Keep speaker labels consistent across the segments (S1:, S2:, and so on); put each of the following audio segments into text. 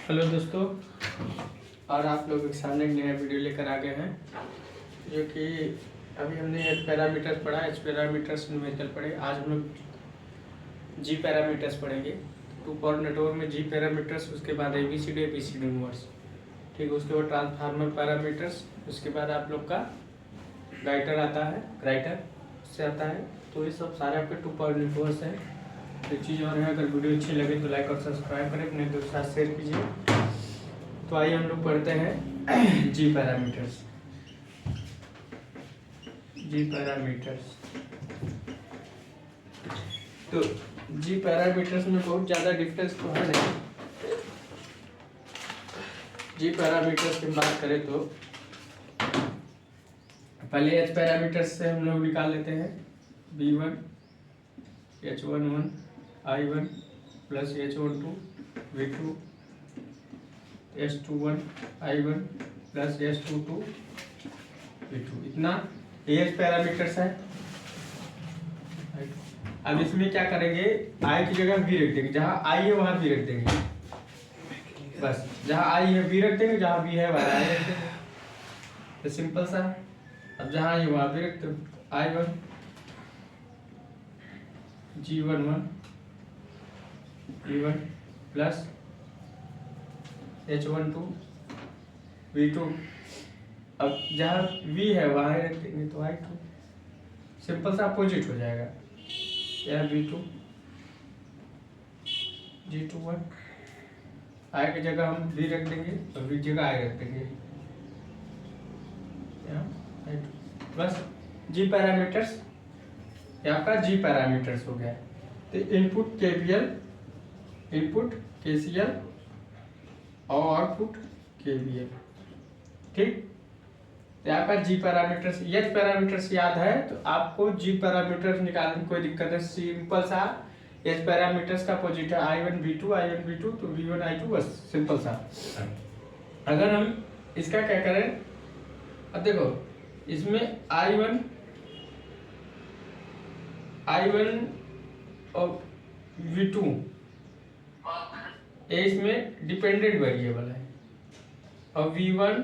S1: Hello दोस्तों, और आप लोग के सामने एक नया वीडियो लेकर आ गए हैं जो कि अभी हमने एच पैरामीटर्स पढ़ा। एच पैरामीटर्स न्यूमेरिकल पढ़े। आज हम लोग जी पैरामीटर्स पढ़ेंगे। टू पावर नेटवर्क में जी पैरामीटर्स, उसके बाद एबीसीडी इनवर्स, ठीक है। उसके बाद ट्रांसफार्मर पैरामीटर्स, उसके बाद आप लोग का राइटर आता है, राइटर से आता है। तो ये सब सारे आपके टू पावर नेटवर्क्स हैं। एक चीज़ और है, अगर वीडियो अच्छी लगे तो लाइक और सब्सक्राइब करें, अपने दोस्तों के साथ शेयर कीजिए। तो आइए हम लोग पढ़ते हैं जी पैरामीटर्स। जी पैरामीटर्स, तो जी पैरामीटर्स में बहुत ज़्यादा डिफरेंस तो है नहीं। जी पैरामीटर्स की बात करें तो पहले एच पैरामीटर्स से हम लोग निकाल लेते हैं। V1 H11 I1 plus H12 V2 S21 I1 plus S22 V2, इतना एच पैरामीटर्स है। अब इसमें क्या करेंगे, आई की जगह वी रख देंगे, जहाँ आई है वहाँ वी रख देंगे। बस जहाँ आई है वी रख देंगे, जहाँ वी है वहाँ आई रख देंगे। तो सिंपल सा। अब जहाँ आई है वहाँ वी रखते हो। I1 G11 V1 plus H12 V2। अब जहाँ V है वहाँ रख देंगे तो I2। सिंपल सा अपोजिट हो जाएगा। यह V2 G21, I की जगह हम V रख देंगे और V की जगह I रख देंगे। I2 बस जी पैरामीटर्स, ये आपका जी पैरामीटर्स हो गया। तो इनपुट KVL, इनपुट KCL और आउटपुट KVL, ठीक। तो आपका जी पैरामीटर्स, एच पैरामीटर्स याद है तो आपको जी पैरामीटर्स निकालने में कोई दिक्कत है। सिंपल सा एच पैरामीटर्स का अपोजिट है I1 V2 तो V1 I2, बस सिंपल सा। अगर हम इसका क्या करें, अब देखो इसमें I1 और V2 ये इसमें डिपेंडेंट वेरिएबल है, और V1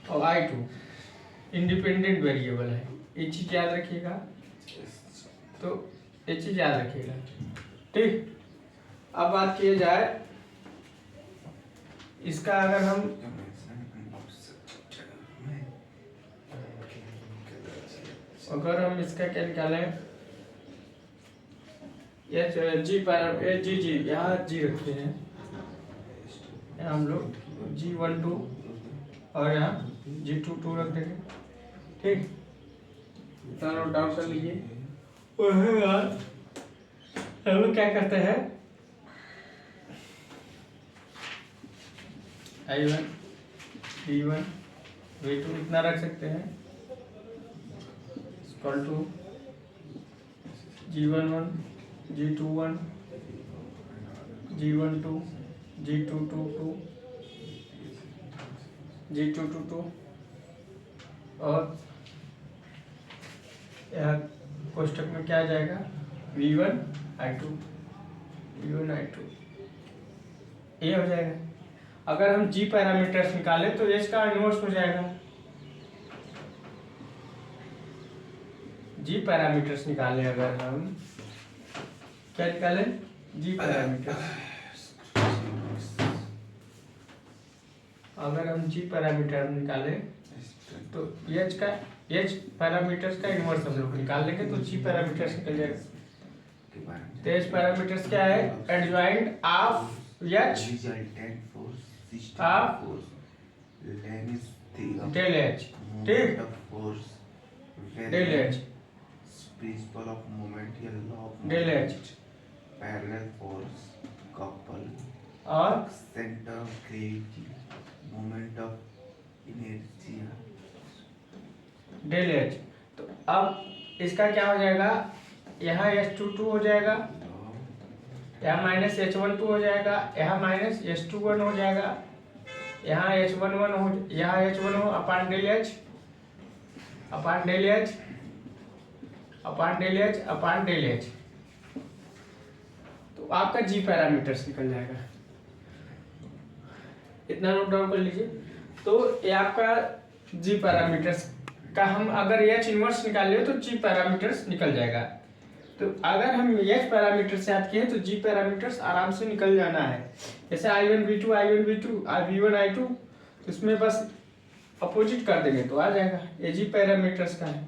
S1: और I2 इंडिपेंडेंट वेरिएबल है। ये चीज याद रखिएगा, तो ये चीज याद रखिएगा, ठीक। अब बात किया जाए इसका, अगर हम इसका क्या निकालें, ये जी पैरा जी यहाँ जी रखते हैं, यहाँ हम लोग G12 और यहाँ G22 रख देंगे, ठीक। इतना नोट डाउन कर लीजिए। उसके बाद हम लोग क्या करते हैं, I1 V1 V2 इतना रख सकते हैं, equal to G11 G21 G12 G222 G222 और यह कोष्टक में क्या आ जाएगा, V1 I2 ये हो जाएगा। अगर हम जी पैरामीटर्स निकालें तो एच का इनवर्स हो जाएगा। जी पैरामीटर्स निकालें, अगर हम क्या निकालें, जी पैरामीटर्स, अगर हम जी पैरामीटर निकालें तो एच पैरामीटर्स का इनवर्स हम लोग निकाल लेंगे तो जी पैरामीटर्स निकल जाएगा। तो एच पैरामीटर्स क्या है, adjoint of H of del H, ठीक, del H,
S2: principle of moment या law of
S1: del H,
S2: parallel force couple
S1: और
S2: center of gravity moment of inertia
S1: del H. तो अब इसका क्या हो जाएगा, यहाँ H22 हो जाएगा, यहाँ माइनस H12 हो जाएगा, यहाँ माइनस H21 हो जाएगा, यहाँ H11 हो, यहाँ H1 हो upon del H, upon del H, upon del H, upon del H. तो आपका जी पैरामीटर्स निकल जाएगा। इतना नोट डाउन कर लीजिए। तो ये आपका जी पैरामीटर्स का हम अगर एच इनवर्स निकाल लियो तो जी पैरामीटर्स निकल जाएगा। तो अगर हम एच पैरामीटर्स याद किए तो जी पैरामीटर्स आराम से निकल जाना है। जैसे I1 V2 I1 V2 V1 I2, तो इसमें बस अपोजिट कर देंगे तो आ जाएगा, ये जी पैरामीटर्स का है।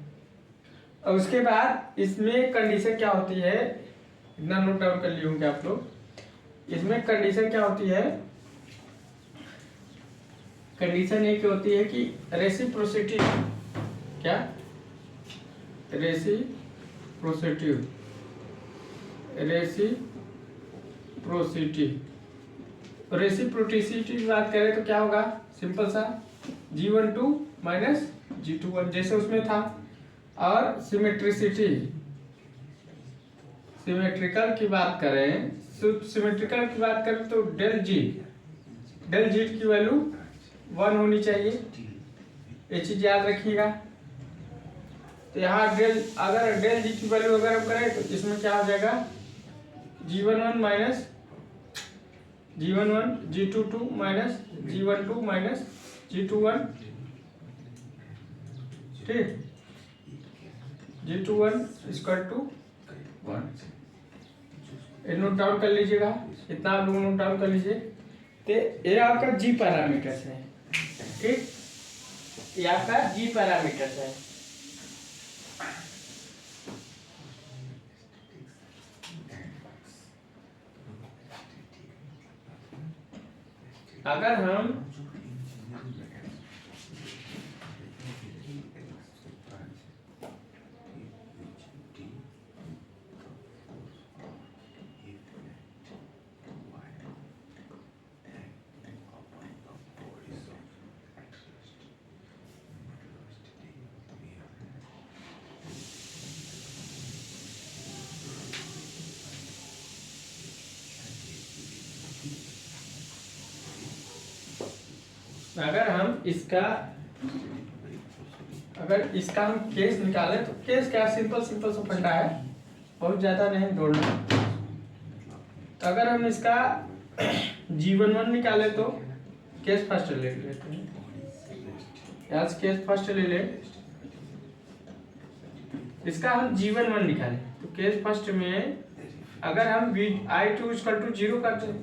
S1: और उसके बाद इसमें कंडीशन क्या होती है, इतना नोट डाउन कर लिए होंगे आप लोग। इसमें कंडीशन क्या होती है, कंडीशन एक होती है कि रेसिप्रोसिटी, क्या रेसिप्रोसिटी की बात करें तो क्या होगा, सिंपल सा G12 माइनस G21 जैसे उसमें था। और सिमेट्रिकल की बात करें, सिमेट्रिकल की बात करें तो डेल जी की वैल्यू 1 होनी चाहिए, ये चीज याद रखिएगा। तो यहाँ अगर डेल जी की वैल्यू अगर हम करें तो इसमें क्या हो जाएगा, G11 minus G11 G22 minus G12 minus G21, ठीक, G21 equal to 1। Note down कर लीजिएगा, इतना आप लोग नोट डाउन कर लीजिए। तो ये आपका जी पैरामीटर्स है, ठीक, ये आपका जी पैरामीटर्स है। अगर हम अगर इसका हम केस निकालें तो केस क्या सिंपल सा फंडा है, बहुत ज्यादा नहीं दौड़ना। तो अगर हम इसका G11 निकाले तो केस फर्स्ट ले लेते हैं, आज केस फर्स्ट ले ले। इसका हम G11 निकाले तो केस फर्स्ट में अगर हम I2 इक्वल टू 0 करते हैं,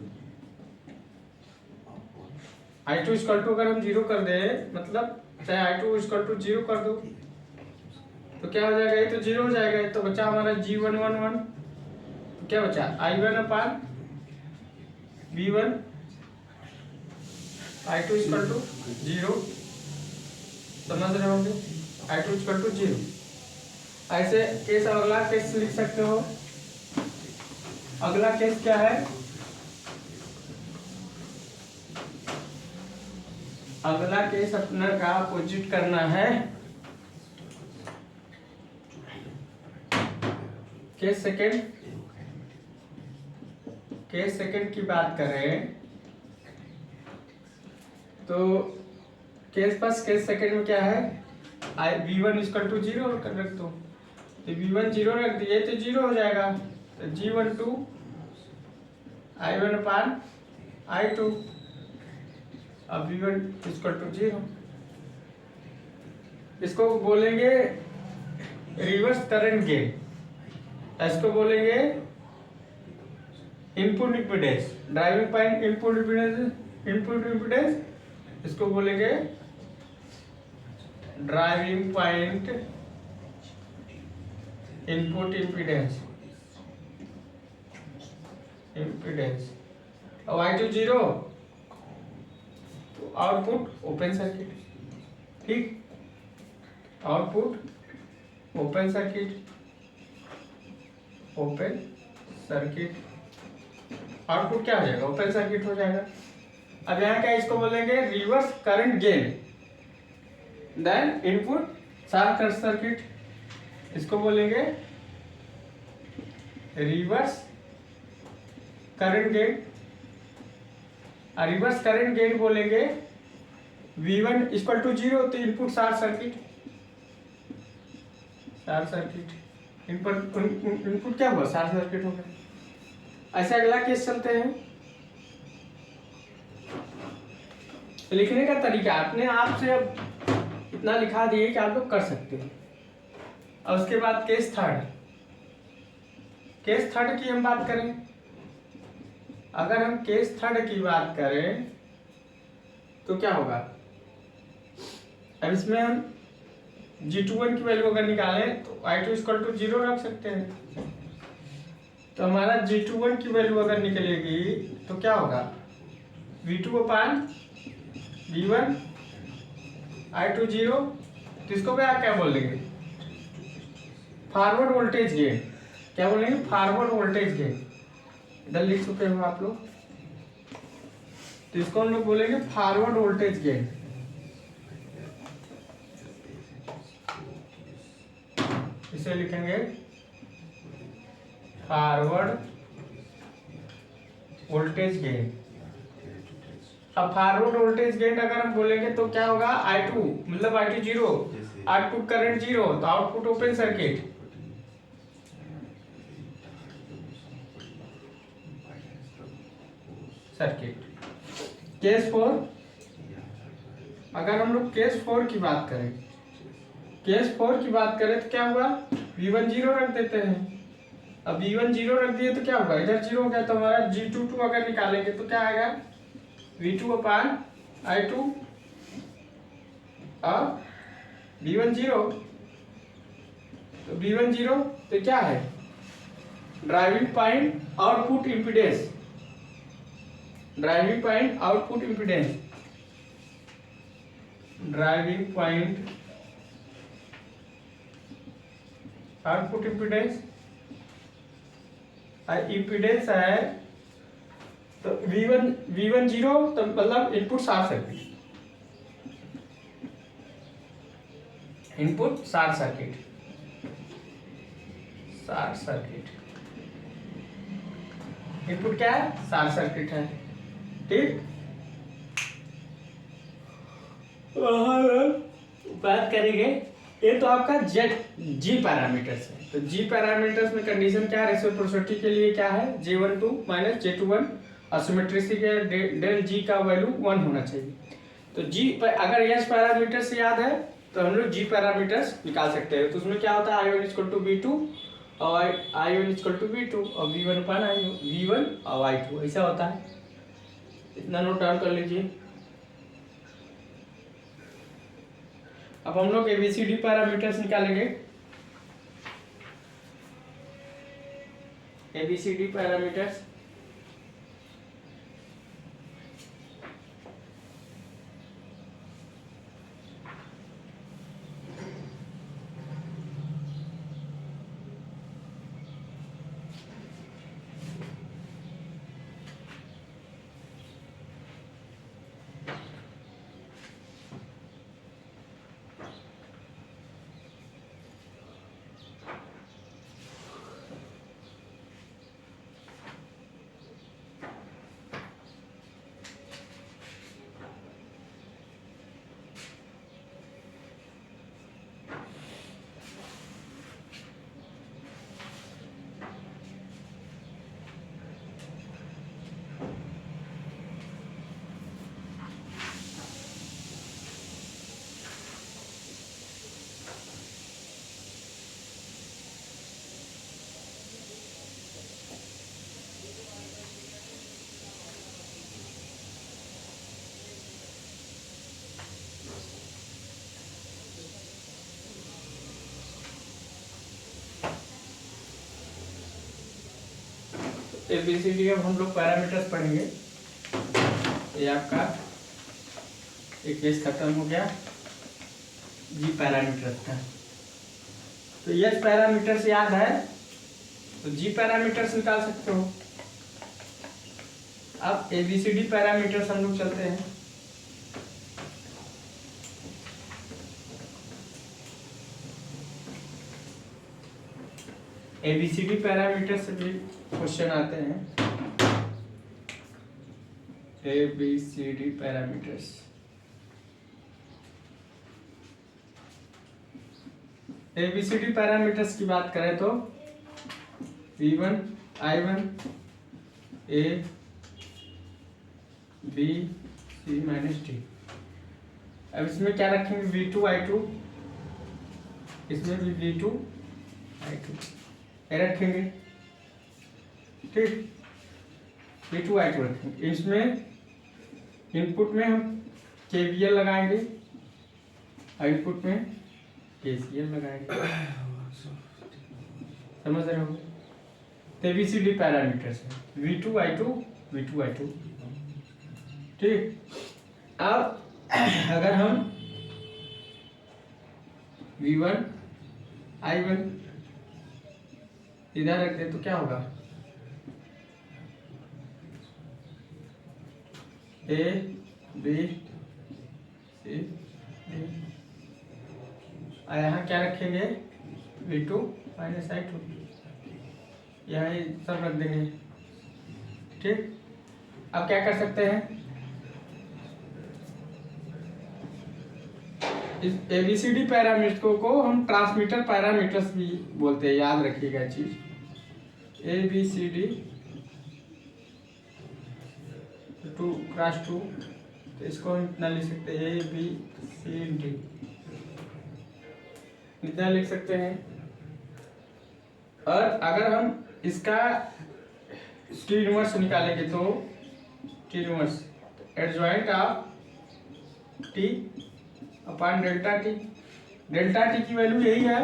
S1: I2 इक्वल टू अगर हम 0 कर दे, मतलब चाहे I2 इक्वल टू 0 कर दो तो क्या हो जाएगा, ये तो 0 हो जाएगा। तो बचा हमारा G111, तो क्या बचा I1 upon V1, I2 equal to 0, समझ रहे होंगे, I2 इक्वल टू 0। ऐसे केस अगला केस लिख सकते हो। अगला केस क्या है, अगला केस अपना का अपोजिट करना है। केस सेकंड की बात करें तो केस फर्स्ट केस सेकंड में क्या है, V1 इक्वल टू 0 रख दो, तो V1 0 रख दिए तो 0 हो जाएगा। तो G12 I1 अपान I2, अब V1 इक्वल टू 0, इसको बोलेंगे रिवर्स करंट गेन, इसको बोलेंगे input impedance, driving point input impedance, इसको बोलेंगे ड्राइविंग पॉइंट इनपुट इम्पीडेंस। अब I2 0 तो आउटपुट ओपन सर्किट, ठीक, आउटपुट ओपन सर्किट, आउटपुट क्या हो जाएगा, ओपन सर्किट हो जाएगा। अब यहाँ क्या इसको बोलेंगे reverse current gain, then input short circuit, इसको बोलेंगे reverse current gain. Reverse current gain बोलेंगे V1 इक्वल टू 0 तो इनपुट शॉर्ट सर्किट, इनपुट क्या हुआ, शॉर्ट सर्किट हो गया। ऐसे अगला केस चलते हैं। तो लिखने का तरीका अपने आप से अब इतना लिखा दिए कि आप लोग कर सकते हैं। और उसके बाद केस थर्ड की हम बात करें, अगर हम केस थर्ड की बात करें तो क्या होगा। अब इसमें हम G21 की वैल्यू अगर निकालें तो I2 = 0 रख सकते हैं। तो हमारा G21 की वैल्यू अगर निकलेगी तो क्या होगा, V2/V1 I2 0। तो इसको भी आप क्या बोल देंगे, फॉरवर्ड वोल्टेज गेन। क्या बोलेंगे, फॉरवर्ड वोल्टेज गेन। इधर लिख चुके हो आप लोग, तो इसको हम लोग बोलेंगे फॉरवर्ड वोल्टेज गेन। इसे लिखेंगे फॉरवर्ड वोल्टेज गेन। अब फॉरवर्ड वोल्टेज गेन अगर हम बोलेंगे तो क्या होगा, I2 मतलब I2 0, आउटपुट करंट 0, तो आउटपुट ओपन सर्किट। केस 4, अगर हम लोग केस 4 की बात करें, तो क्या हुआ, V1 0 रख देते हैं। अब V1 0 रख दिए तो क्या होगा, इधर 0 हो गया, तो हमारा G22 अगर निकालेंगे तो क्या आएगा, V2/I2 और V1 0। तो V1 0 तो क्या है, driving point output impedance, driving point output impedance impedance है। तो V1 0 तो मतलब इनपुट शॉर्ट सर्किट, इनपुट क्या है, शॉर्ट सर्किट है। ठीक, बात करेंगे, ये तो आपका जी पैरामीटर्स है। तो जी पैरामीटर्स में कंडीशन क्या है, रेसिप्रोसिटी के लिए क्या है, J12 - J21, और सिमेट्रिसिटी के डेल जी का वैल्यू 1 होना चाहिए। तो जी अगर एस पैरामीटर्स याद है तो हम लोग जी पैरामीटर्स निकाल सकते हैं। तो उसमें क्या होता है, I1 = V2 और I1 = V2 और V1 और I2 ऐसा होता है। इतना नोट डाउन कर लीजिए। अब हम लोग ABCD पैरामीटर्स निकालेंगे। ABCD पैरामीटर्स, ABCD अब हम लोग पैरामीटर्स पढ़ेंगे। ये आपका एक केस खत्म हो गया जी पैरामीटर्स का। तो यस पैरामीटर्स याद है तो जी पैरामीटर्स निकाल सकते हो। अब ABCD पैरामीटर्स हम लोग चलते हैं। ABCD पैरामीटर से भी क्वेश्चन आते हैं। ABCD पैरामीटर्स, ABCD पैरामीटर्स की बात करें तो V1 I1 A B C - D अब इसमें क्या रखेंगे, V2I2, इसमें भी V2I2 रखेंगे, ठीक, V2I2 रखेंगे। इसमें इनपुट में हम KVL लगाएंगे, आउटपुट में KCL लगाएंगे। समझ रहे हो? तो ABCD पैरामीटर्स है, V2I2, ठीक। अब अगर हम V1I1 इधर रख दे तो क्या होगा, A B C D, और यहाँ क्या रखेंगे, V2-I2, यहाँ ये सब रख देंगे, ठीक। अब क्या कर सकते हैं, इस ABCD पैरामीटरों को हम ट्रांसमीटर पैरामीटर्स भी बोलते हैं, याद रखिएगा चीज। ABCD 2x2, तो इसको हम इतना लिख सकते हैं, ABCD इतना लिख सकते हैं। और अगर हम इसका T इनवर्स निकालेंगे तो T inverse adjoint of T upon delta T. Delta T की वैल्यू यही है,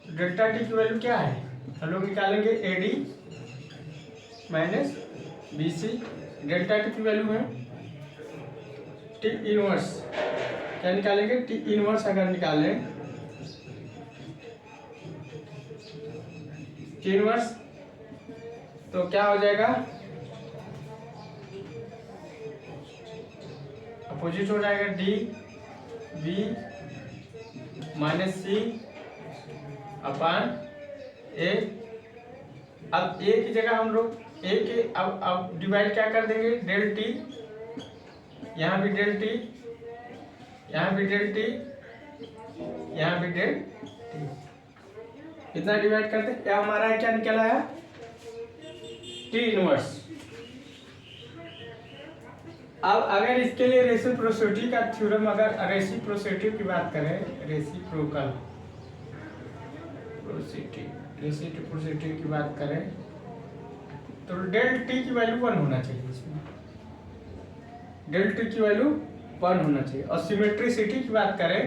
S1: डेल्टा टी की वैल्यू क्या है, हम लोग निकालेंगे AD minus BC। Delta T की वैल्यू है T इनवर्स, क्या निकालेंगे, T इनवर्स अगर निकालें, T इनवर्स तो क्या हो जाएगा, अपोजिट हो जाएगा, DB minus C upon A। अब A की जगह हम लोग A के अब डिवाइड क्या कर देंगे, डेल T, यहाँ भी डेल T, यहाँ भी डेल T, यहाँ भी डेल T, इतना डिवाइड करते क्या हमारा है, क्या निकला है, T इनवर्स। अब अगर इसके लिए रेसिप्रोसिटी का थ्योरम, अगर रेसिप्रोसिटी की बात करें, रेसिप्रोसिटी की बात करें तो डेल टी की वैल्यू 1 होना चाहिए, इसमें डेल टी की वैल्यू 1 होना चाहिए। और सिमेट्रिसिटी की बात करें,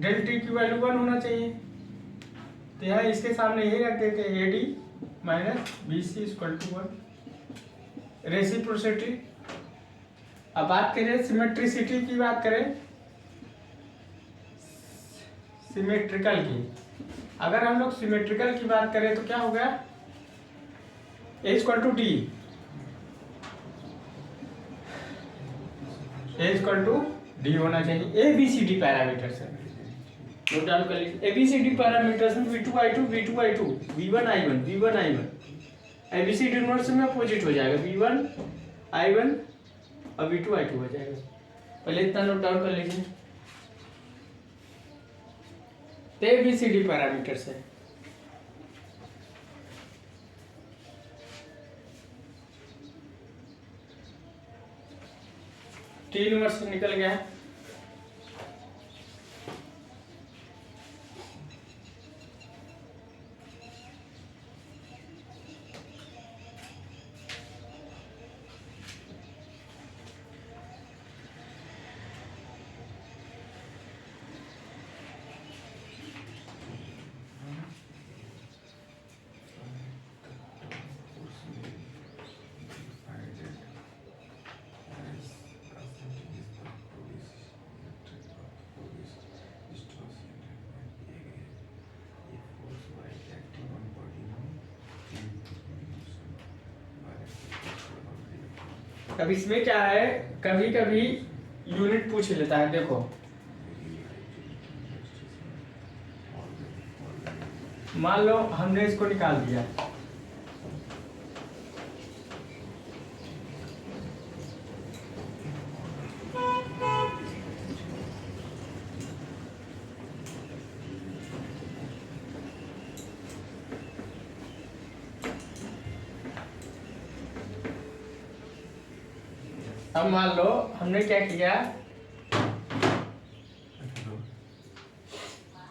S1: डेल टी की वैल्यू 1 होना चाहिए, तो यहाँ इसके सामने यही रख देते हैं, AD minus BC equal to 1। Reciprocity. अब बात करें सिमेट्रिसिटी की, बात करें सिमेट्रिकल की, अगर हम लोग सिमेट्रिकल की बात करें तो क्या हो गया, A equal to D, A equal to D होना चाहिए। ABCD पैरामीटर्स है, नोट डाउन कर लीजिए। ABCD पैरामीटर्स में V2I2, V1I1, ABCD इनवर्स में अपोजिट हो जाएगा, V1I1 और V2I2 हो जाएगा। पहले इतना नोट डाउन कर लीजिए। ABCD पैरामीटर्स है, T इनवर्स निकल गया है, अब इसमें क्या है, कभी कभी यूनिट पूछ लेता है। देखो मान लो हमने इसको निकाल दिया, अब मान लो हमने क्या किया,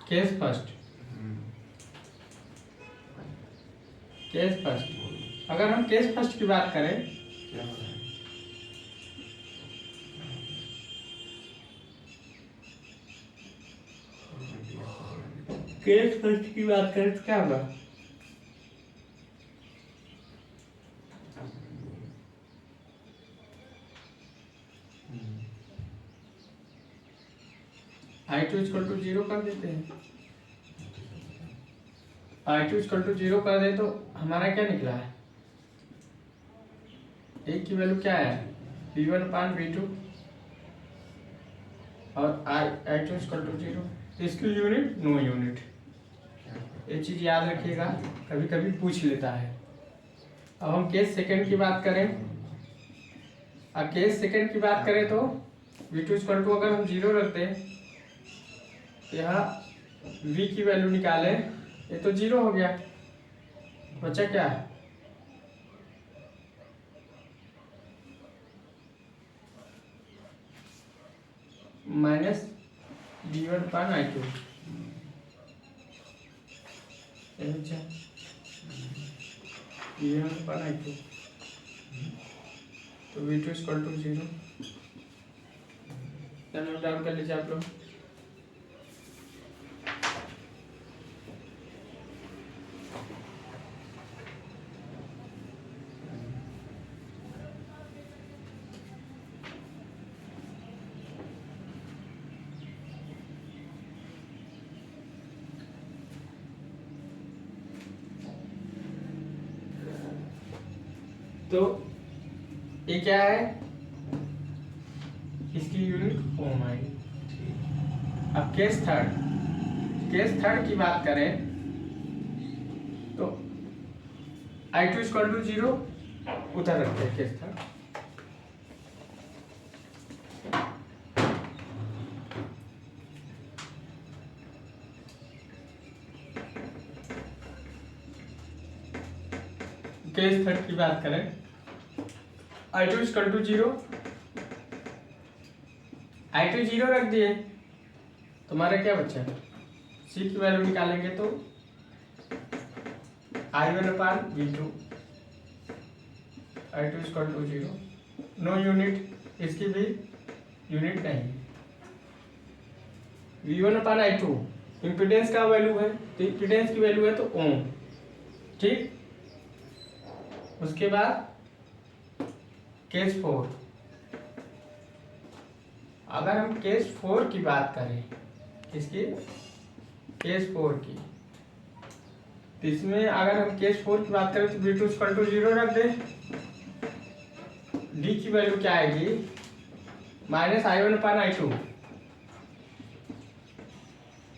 S1: केस फर्स्ट, केस फर्स्ट। अगर हम केस फर्स्ट की बात करें,
S2: क्या हो रहा है?
S1: केस फर्स्ट की बात करें तो क्या होगा, I2 इक्वल टू 0 कर देते हैं। I2 इक्वल टू 0 कर दे तो हमारा क्या निकला है, एक की वैल्यू क्या है V1 अपान V2 और I2 इक्वल टू 0। इसकी यूनिट नो यूनिट, ये चीज याद रखिएगा, कभी कभी पूछ लेता है। अब हम केस सेकंड की बात करें, अब केस सेकंड की बात करें तो V2 इक्वल टू अगर हम 0 रखते हैं तो यहाँ V की वैल्यू निकाले, ये तो 0 हो गया, बचा क्या है, माइनस V1 अपान I2, V1 अपान I2, तो V2 equal to 0। Note down कर लीजिए आप लोग। तो ये क्या है, इसकी यूनिट ओम आएगी। अब केस थर्ड की बात करें तो I2 इक्वल टू 0 उधर रखते हैं केस थर्ड। केस थर्ड की बात करें, I2 इक्वल टू 0, I2 0 रख दिए, तुम्हारा क्या बचा, C की वैल्यू निकालेंगे तो I1 upon V2, I2 equal to 0, no unit, इसकी भी यूनिट नहीं। V1 अपान I2 इम्पीडेंस का वैल्यू है, तो इम्पीडेंस की वैल्यू है तो ओम, ठीक। उसके बाद केस 4, अगर हम केस 4 की बात करें, किसकी, केस 4 की, तो इसमें अगर हम केस 4 की बात करें तो V2 इक्वल टू 0 रख दें, D की वैल्यू क्या आएगी, माइनस I1 अपान I2,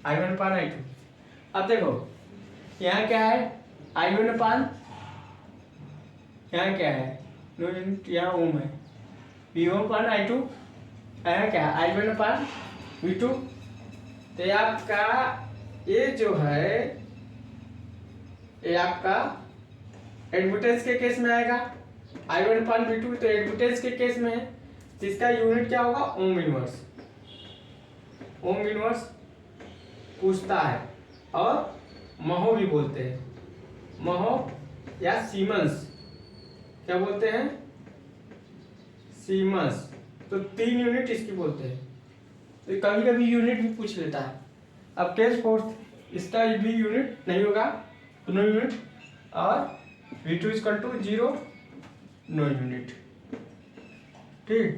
S1: I1 अपान I2। अब देखो यहाँ क्या है, I1 अपान, यहाँ क्या है, नो यूनिट, यहाँ ओम है, V1 अपान I2, यहाँ क्या है I1 अपान V2। तो ये आपका ये जो है, ये आपका एडमिटेंस के केस में आएगा, I1 अपान V2 तो एडमिटेंस के केस में है, तो इसका यूनिट क्या होगा, ओम इनवर्स। ओम इनवर्स पूछता है, और महो भी बोलते हैं, महो या सीमंस, क्या बोलते हैं, सीमंस, तो 3 यूनिट इसकी बोलते हैं। तो कभी कभी यूनिट भी पूछ लेता है। अब केस 4 इसका भी यूनिट नहीं होगा, तो नो यूनिट, और V2 equal to 0, no unit, ठीक।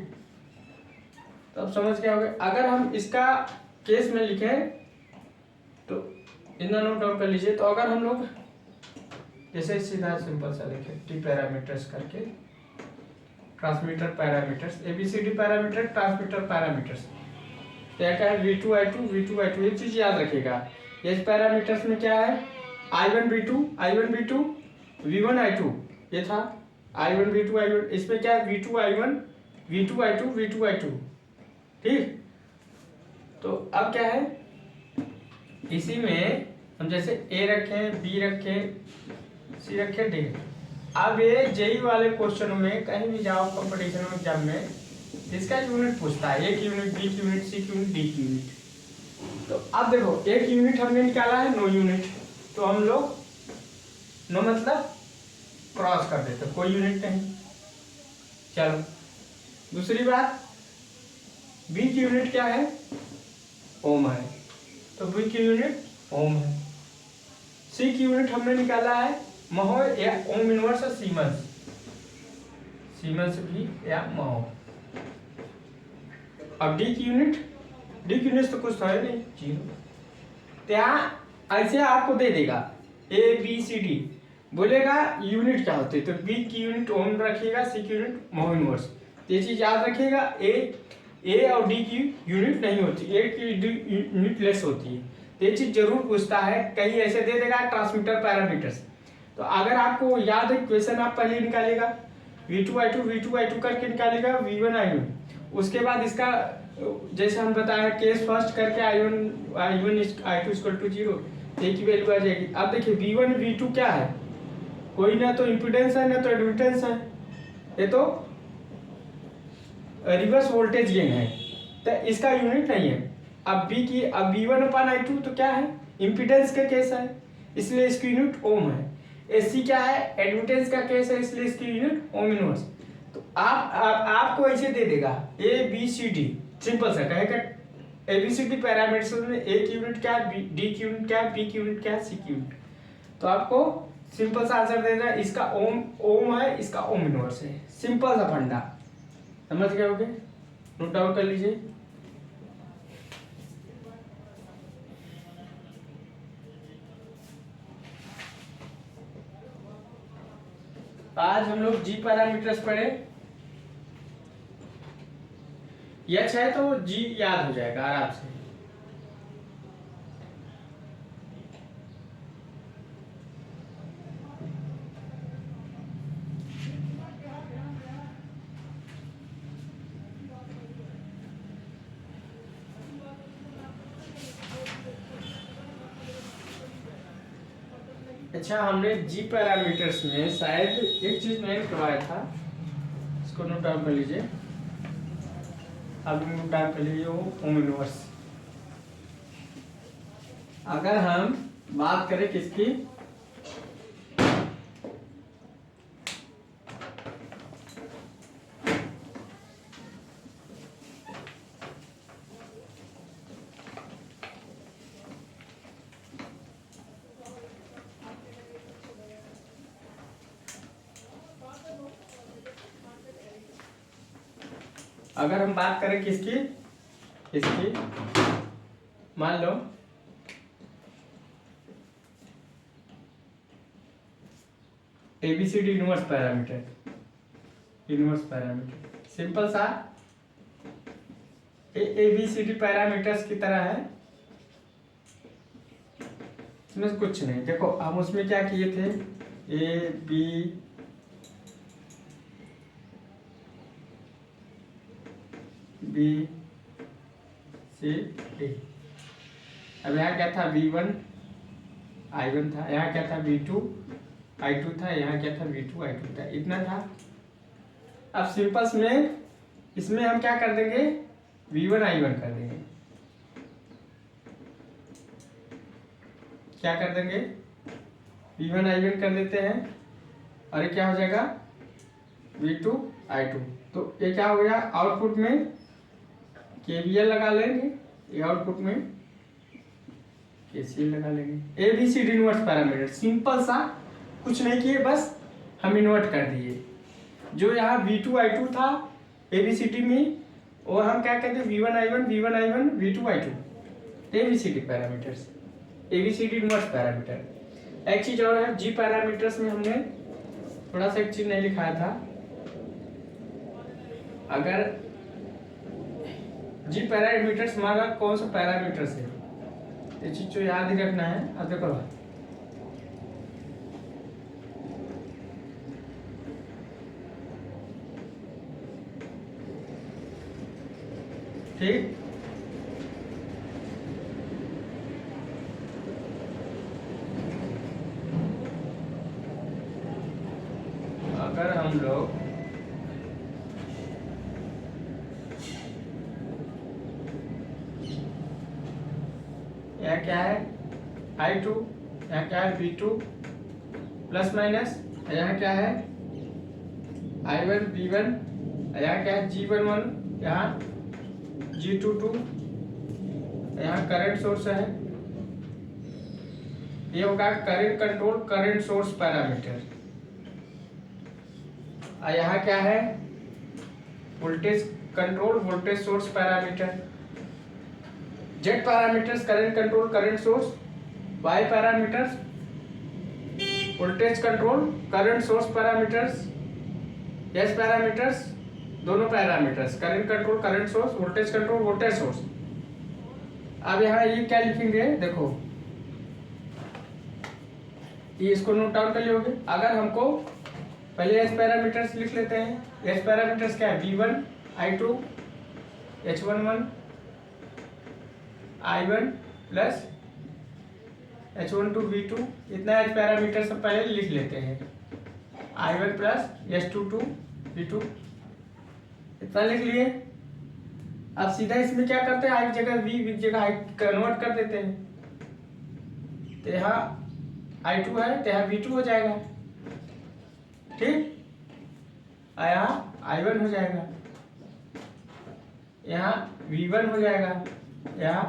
S1: तो अब समझ क्या हो गया। अगर हम इसका केस में लिखें तो इतना नोट डाउन कर लीजिए। तो अगर हम लोग जैसे सीधा सिंपल सा लिखें, टी पैरामीटर्स करके, transmitter parameters, ABCD parameter, transmitter parameters, क्या क्या है, V2 I2, एक चीज याद रखिएगा, एच पैरामीटर्स में क्या है, I1 V2, V1 I2, ये था I1 V2 I1, इसमें क्या है, V2 I1, V2 I2, ठीक। तो अब क्या है, इसी में हम जैसे A रखें, B रखें, C रखें, D। अब ये जेई वाले क्वेश्चनों में कहीं भी जाओ कंपटीशन एग्जाम में, इसका यूनिट पूछता है, एक यूनिट, बी की यूनिट, सी की यूनिट, डी की यूनिट। तो अब देखो एक यूनिट हमने निकाला है, नो यूनिट, तो हम लोग नो मतलब क्रॉस कर देते, कोई यूनिट नहीं। चलो दूसरी बात, बी की यूनिट क्या है, ओम है, तो बी की यूनिट ओम है। सी की यूनिट हमने निकाला है महो या ओम इनवर्स और सीमेंस, सीमेंस भी या महो। अब डी की यूनिट, डी की यूनिट तो कुछ था नहीं, जीरो। क्या ऐसे आपको दे देगा ए बी सी डी, बोलेगा यूनिट क्या होती है, तो बी की यूनिट ओम रखिएगा, सी की यूनिट महो इनवर्स। ये चीज याद रखिएगा, ए और डी की यूनिट नहीं होती, ए की यूनिट लेस होती है। तो ये चीज जरूर पूछता है, कहीं ऐसे दे देगा ट्रांसमीटर पैरामीटर्स। तो अगर आपको याद है क्वेश्चन, आप पहले निकालेगा V2 करके निकालेगा V1 उसके बाद इसका जैसे हम बताया केस फर्स्ट करके I1 I2 0, ए की वैल्यू आ जाएगी। अब देखिए V1 V2 क्या है, कोई ना तो इम्पीडेंस है ना तो एडमिटेंस है, ये तो रिवर्स वोल्टेज गेन है, तो इसका यूनिट नहीं है। अब V1/I2 तो क्या है, इम्पीडेंस का केस है, इसलिए इसकी यूनिट ओम है। एसी क्या है, एडमिटेंस का केस है, इसलिए इसकी यूनिट ओम इनवर्स। तो आपको ऐसे दे देगा A B C D, simple सा कहेगा एबीसीडी पैरामीटर्स में ए की यूनिट क्या है, डी की यूनिट क्या है, बी की यूनिट क्या है, सी की यूनिट। तो आपको सिंपल सा आंसर दे देगा, इसका ओम है, इसका ओम इनवर्स है। सिंपल सा फंडा, समझ गए होगे, नोट डाउन कर लीजिए। आज हम लोग जी पैरामीटर्स पढ़े, एच है तो जी याद हो जाएगा आराम से। अच्छा, हमने जी पैरामीटर्स में शायद एक चीज नहीं करवाया था, इसको नोट डाउन कर लीजिए। अब नोट डाउन कर लीजिए, वो ओम इनवर्स। अगर हम बात करें किसकी, अगर हम बात करें किसकी, मान लो एबीसीडी इनवर्स पैरामीटर, सिंपल सा एबीसीडी पैरामीटर्स की तरह है, इसमें कुछ नहीं। देखो हम उसमें क्या किए थे, A B B C D. अब यहाँ क्या था, V1 I1 था, यहाँ क्या था V2 I2 था, यहाँ क्या था V2 I2 था, इतना था। अब सिंपल्स में इसमें हम क्या कर देंगे, V1 I1 कर देंगे, क्या कर देंगे, V1 I1 कर देते हैं, और ये क्या हो जाएगा V2 I2। तो ये क्या हो गया, आउटपुट में KVL लगा लेंगे, ये आउटपुट में KCL लगा लेंगे। ABCD इनवर्स पैरामीटर, सिंपल सा, कुछ नहीं किए, बस हम इन्वर्ट कर दिए। जो यहाँ V2 I2 था ABCD में, और हम क्या कहते हैं V1 I1 V2 I2, ABCD parameters, ABCD inverse parameter. एक चीज और है, जी पैरामीटर्स में हमने थोड़ा सा एक चीज नहीं लिखाया था, अगर जी पैरामीटर्स माना कौन सा पैरामीटर्स है, ये चीज जो याद ही रखना है। अब देखो ठीक, अगर हम लोग यहाँ क्या है I2, यहाँ क्या है V2 प्लस माइनस, यहाँ क्या है I1 V1, यहाँ क्या है G11, यहाँ G22, यहाँ करंट सोर्स है। ये होगा current control current source parameter. और यहाँ क्या है voltage control voltage source parameter. Z parameters current control current source, Y parameters voltage control current source parameters, S parameters दोनों parameters current control current source, voltage control voltage source. अब यहाँ ये क्या लिखेंगे देखो, ये इसको नोट डाउन कर लियोगे। अगर हमको पहले एस पैरामीटर्स लिख लेते हैं। एस पैरामीटर्स क्या है V1 I2 H11 I1 plus H12 V2, इतना एच पैरामीटर सब पहले लिख लेते हैं। I1 प्लस H22 V2 इतना लिख लिए। अब सीधा इसमें क्या करते हैं, आई जगह V जगह आई कन्वर्ट कर देते हैं। तो यहाँ I2 है तो यहाँ V2 हो जाएगा, ठीक। यहाँ I1 हो जाएगा, यहाँ V1 हो जाएगा, यहाँ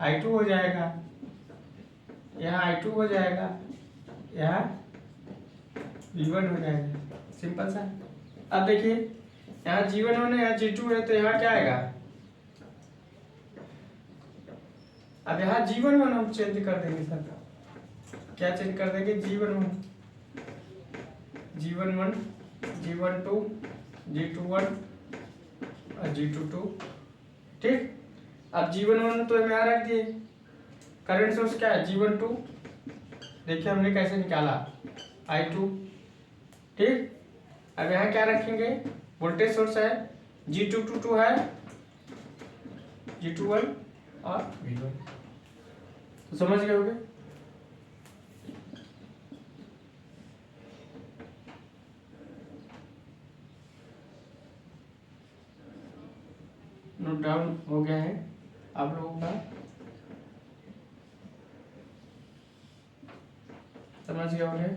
S1: I2 हो जाएगा, यहाँ I2 हो जाएगा, यहाँ V1 हो जाएगा। सिंपल सा। अब देखिए यहाँ G1 है, यहाँ G2 है, तो यहाँ क्या आएगा। अब यहाँ G11 हम चेंज कर देंगे सर। क्या चेंज कर देंगे G11 G11 G12 G21 और G22, ठीक। अब G11 तो हमें रख दिए। करंट सोर्स क्या है G12, देखिए हमने कैसे निकाला I2, ठीक। अब यहाँ क्या रखेंगे वोल्टेज सोर्स है G22 है G21 और V1, तो समझ गए होंगे। नोट डाउन हो गया है आप लोगों का, समझ गए होंगे।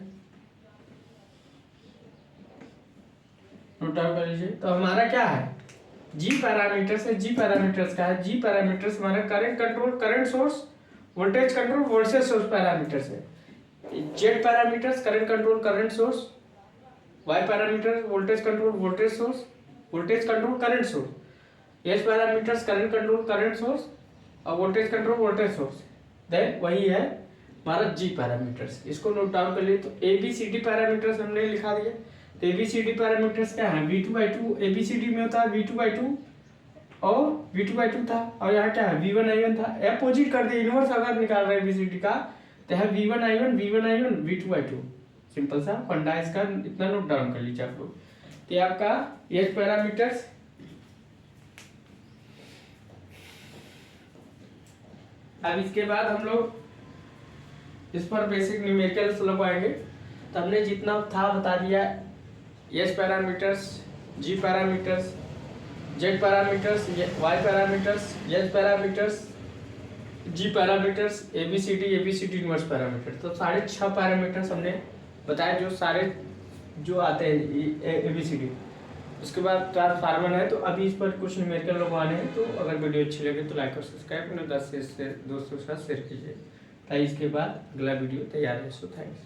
S1: नोट डाउन कर लीजिए। तो हमारा क्या है जी पैरामीटर्स है। जी पैरामीटर्स क्या है, जी पैरामीटर्स हमारा current control current source, voltage control voltage source parameters है। Z parameters current control current source, Y parameter voltage control voltage source, voltage control current source, S parameters current control current source और voltage control voltage source. Then वही है हमारा G parameters. इसको note down कर लिए। तो ABCD parameters हमने लिखा दिया। तो ABCD पैरामीटर्स क्या है V2/2, ABCD में होता है V2/2 और V2/2 था, और यहाँ क्या है V1 I1 था। अपोजिट कर दिया, इनवर्स अगर निकाल रहे हैं ABCD का तो है V1 I1 V2/2। सिंपल सा फंडा इसका, इतना नोट डाउन कर लीजिए आप लोग। तो आपका एच पैरामीटर्स, अब इसके बाद हम लोग इस पर बेसिक न्यूमेरिकल्स लगवाएंगे। तो हमने जितना था बता दिया। S parameters, G parameters, Z parameters, Y parameters, S parameters, G parameters, ABCD inverse parameter. तो 6.5 पैरामीटर्स हमने बताया, जो सारे जो आते हैं एबीसीडी। उसके बाद ट्रांसफार्मर है। तो अभी इस पर कुछ न्यूमेरिकल लगवाने हैं। तो अगर वीडियो अच्छी लगे तो लाइक और सब्सक्राइब करें, 10 से दोस्तों के साथ शेयर कीजिए। ताकि इसके बाद अगला वीडियो तैयार है। So thanks.